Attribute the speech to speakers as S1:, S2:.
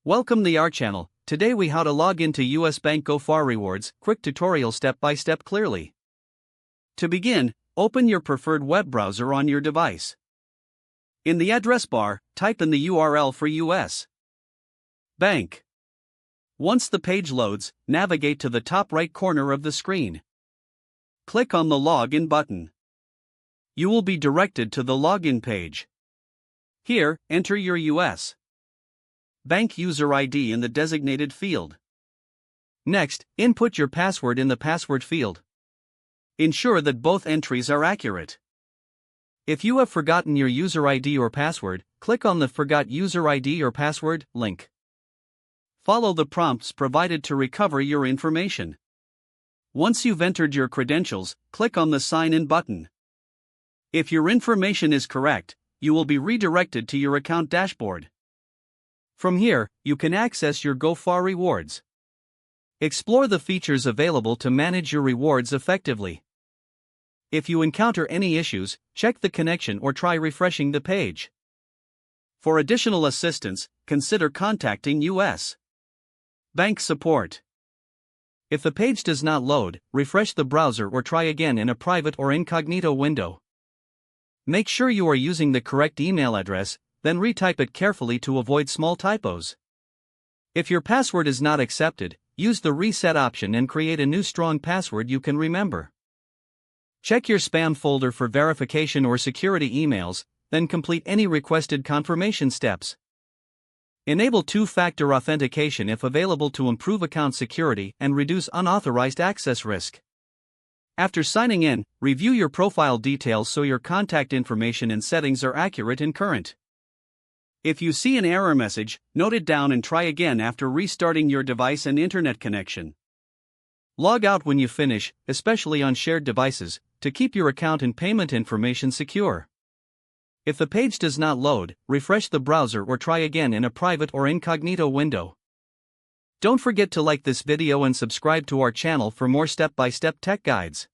S1: Welcome to our channel. Today we how to log into US Bank GoFar Rewards, quick tutorial step by step clearly. To begin, open your preferred web browser on your device. In the address bar, type in the URL for US Bank. Once the page loads, navigate to the top right corner of the screen. Click on the Login button. You will be directed to the login page. Here, enter your US Bank user ID in the designated field. Next, input your password in the password field. Ensure that both entries are accurate. If you have forgotten your user ID or password, click on the Forgot User ID or Password link. Follow the prompts provided to recover your information. Once you've entered your credentials, click on the Sign In button. If your information is correct, you will be redirected to your account dashboard. From here, you can access your GoFar rewards. Explore the features available to manage your rewards effectively. If you encounter any issues, check the connection or try refreshing the page. For additional assistance, consider contacting US Bank support. If the page does not load, refresh the browser or try again in a private or incognito window. Make sure you are using the correct email address, then retype it carefully to avoid small typos. If your password is not accepted, use the reset option and create a new strong password you can remember. Check your spam folder for verification or security emails, then complete any requested confirmation steps. Enable two-factor authentication if available to improve account security and reduce unauthorized access risk. After signing in, review your profile details so your contact information and settings are accurate and current. If you see an error message, note it down and try again after restarting your device and internet connection. Log out when you finish, especially on shared devices, to keep your account and payment information secure. If the page does not load, refresh the browser or try again in a private or incognito window. Don't forget to like this video and subscribe to our channel for more step-by-step tech guides.